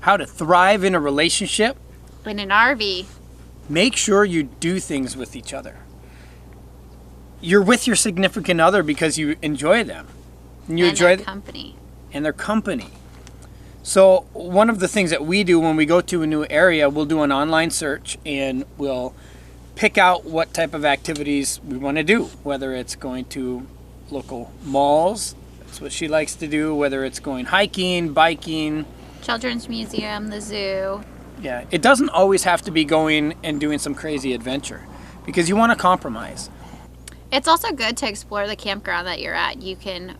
how to thrive in a relationship. In an RV. Make sure you do things with each other. You're with your significant other because you enjoy them. And you enjoy their company. And their company. So one of the things that we do when we go to a new area, we'll do an online search and we'll pick out what type of activities we want to do, whether it's going to local malls, that's what she likes to do, whether it's going hiking, biking, children's museum, the zoo. Yeah, it doesn't always have to be going and doing some crazy adventure because you want to compromise. It's also good to explore the campground that you're at. You can,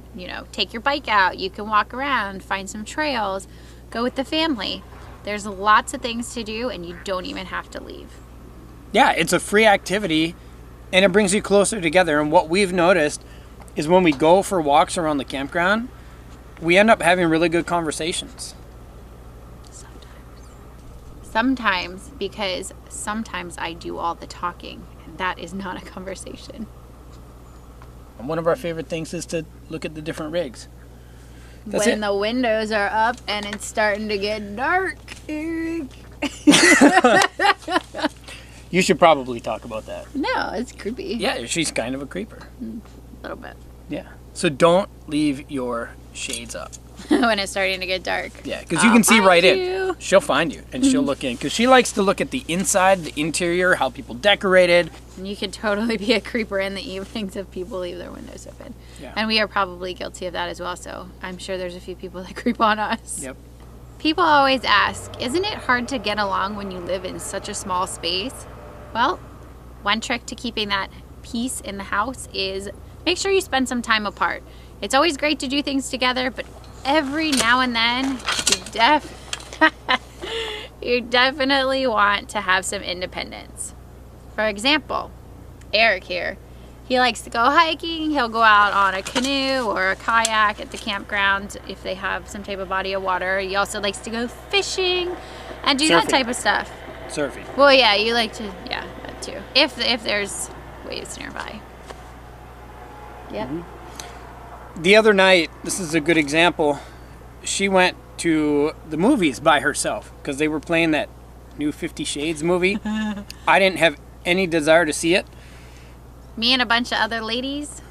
take your bike out, you can walk around, find some trails, go with the family. There's lots of things to do and you don't even have to leave. Yeah, it's a free activity and it brings you closer together. And what we've noticed is when we go for walks around the campground, we end up having really good conversations. Sometimes, because sometimes I do all the talking and that is not a conversation. And one of our favorite things is to look at the different rigs. When the windows are up and it's starting to get dark, Eric. You should probably talk about that. No, it's creepy. Yeah, she's kind of a creeper. A little bit. Yeah. So don't leave your shades up. When it's starting to get dark. Yeah, because you can see right you. in. She'll find you and she'll look in. Because she likes to look at the inside, the interior, how people decorated. And you could totally be a creeper in the evenings if people leave their windows open. Yeah. And we are probably guilty of that as well. So I'm sure there's a few people that creep on us. Yep. People always ask, isn't it hard to get along when you live in such a small space? Well, one trick to keeping that peace in the house is make sure you spend some time apart. It's always great to do things together, but every now and then you definitely want to have some independence. For example, Eric here, he likes to go hiking. He'll go out on a canoe or a kayak at the campground if they have some type of body of water. He also likes to go fishing and do that type of stuff. Surfing. Well, yeah, you like to, yeah, that too. If there's waves nearby. Yep. Mm-hmm. The other night, this is a good example, she went to the movies by herself because they were playing that new 50 Shades movie. I didn't have any desire to see it. Me and a bunch of other ladies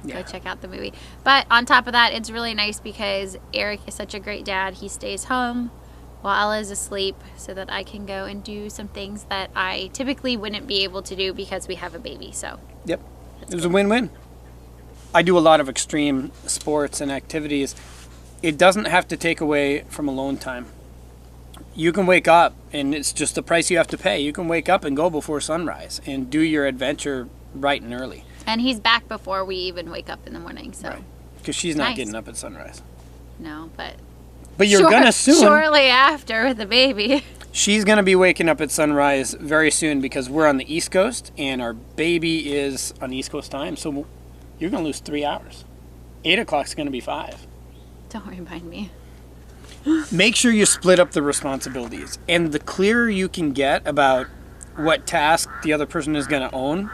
go check out the movie. But on top of that, it's really nice because Eric is such a great dad. He stays home while Ella's asleep so that I can go and do some things that I typically wouldn't be able to do because we have a baby. So yep, it was a win-win. I do a lot of extreme sports and activities. It doesn't have to take away from alone time. You can wake up and it's just the price you have to pay. You can wake up and go before sunrise and do your adventure bright and early. And he's back before we even wake up in the morning, so. Right. Because she's not getting up at sunrise. No, but you're gonna soon. Shortly after with the baby. She's gonna be waking up at sunrise very soon because we're on the East Coast and our baby is on East Coast time. So you're gonna lose 3 hours. 8 o'clock's gonna be 5. Don't remind me. Make sure you split up the responsibilities. And the clearer you can get about what task the other person is gonna own,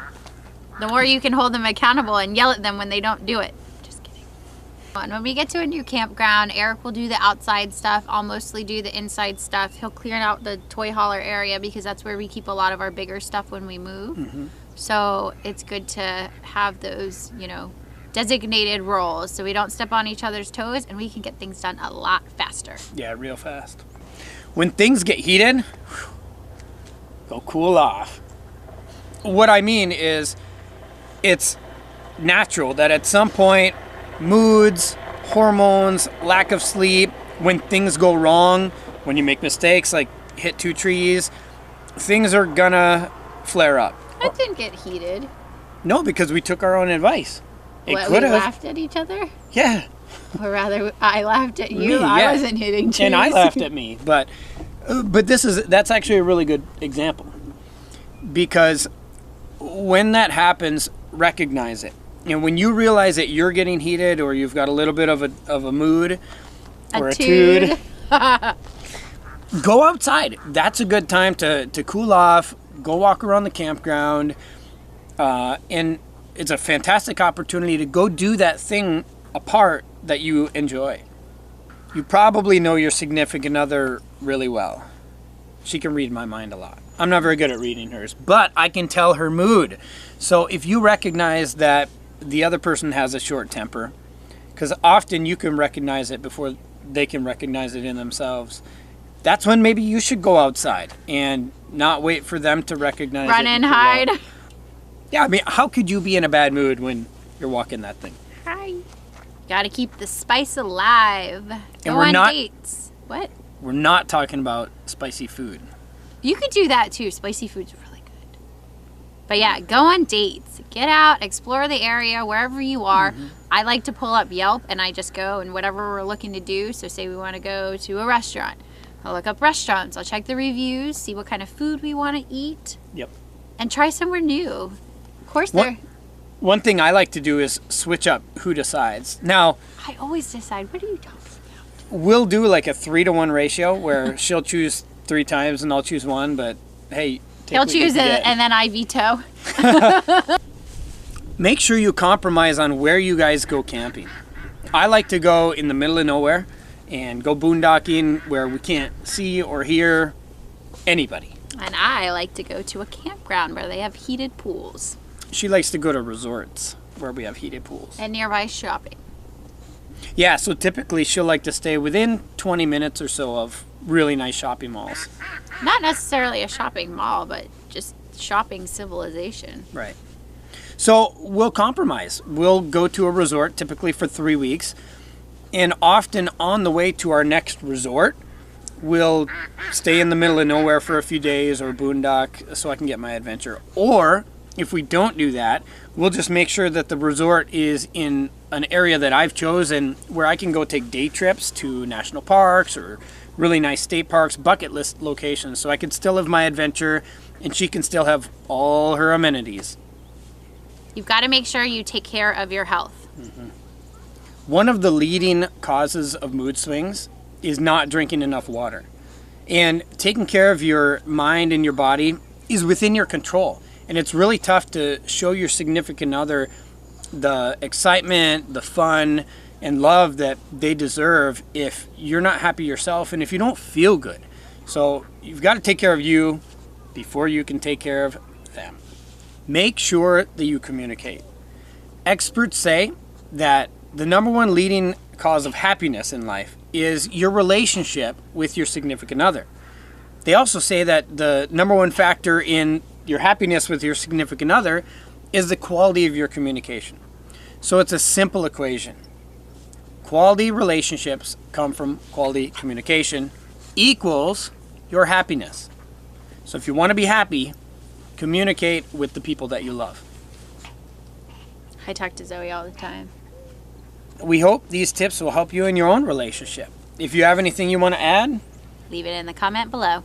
the more you can hold them accountable and yell at them when they don't do it. Just kidding. And when we get to a new campground, Eric will do the outside stuff. I'll mostly do the inside stuff. He'll clear out the toy hauler area because that's where we keep a lot of our bigger stuff when we move. Mm-hmm. So it's good to have those, designated roles so we don't step on each other's toes and we can get things done a lot faster. Yeah, real fast. When things get heated, go cool off. What I mean is, it's natural that at some point, moods, hormones, lack of sleep, when things go wrong, when you make mistakes like hit 2 trees, things are gonna flare up. It didn't get heated. No, because we took our own advice. We laughed at each other? Yeah. Or rather, I laughed at you. Me, I wasn't hitting trees. And I laughed at me. But that's actually a really good example. Because when that happens, recognize it. And when you realize that you're getting heated or you've got a little bit of a mood or a tude, go outside. That's a good time to cool off, go walk around the campground, and it's a fantastic opportunity to go do that thing apart that you enjoy. You probably know your significant other really well. She can read my mind a lot. I'm not very good at reading hers, but I can tell her mood. So if you recognize that the other person has a short temper, because often you can recognize it before they can recognize it in themselves, that's when maybe you should go outside and not wait for them to recognize it. Run and hide. Yeah, I mean, how could you be in a bad mood when you're walking that thing? Hi. Gotta keep the spice alive. Go we're on not- dates. What? We're not talking about spicy food. You could do that too. Spicy food's really good. But yeah, go on dates. Get out, explore the area wherever you are. I like to pull up Yelp and I just go and whatever we're looking to do. So say we want to go to a restaurant. I'll look up restaurants. I'll check the reviews, see what kind of food we want to eat. Yep. And try somewhere new. Of course, One thing I like to do is switch up who decides. Now, I always decide, what are you talking about? we'll do like a 3-to-1 ratio where she'll choose 3 times and I'll choose 1, but hey, take He'll what you choose can it get. and then I veto. Make sure you compromise on where you guys go camping. I like to go in the middle of nowhere and go boondocking where we can't see or hear anybody. And I like to go to a campground where they have heated pools. She likes to go to resorts where we have heated pools. And nearby shopping. Yeah, so typically she'll like to stay within 20 minutes or so of really nice shopping malls. Not necessarily a shopping mall, but just shopping civilization. Right. So we'll compromise. We'll go to a resort typically for 3 weeks. And often on the way to our next resort, we'll stay in the middle of nowhere for a few days or boondock so I can get my adventure. Or if we don't do that, we'll just make sure that the resort is in an area that I've chosen where I can go take day trips to national parks or really nice state parks, bucket list locations, so I can still have my adventure and she can still have all her amenities. You've got to make sure you take care of your health. One of the leading causes of mood swings is not drinking enough water. And taking care of your mind and your body is within your control. And it's really tough to show your significant other the excitement, the fun, and love that they deserve if you're not happy yourself and if you don't feel good. So you've got to take care of you before you can take care of them. Make sure that you communicate. Experts say that the number one leading cause of happiness in life is your relationship with your significant other. They also say that the number one factor in your happiness with your significant other is the quality of your communication. So it's a simple equation. Quality relationships come from quality communication equals your happiness. So if you want to be happy, communicate with the people that you love. I talk to Zoe all the time. We hope these tips will help you in your own relationship. If you have anything you want to add, Leave it in the comment below.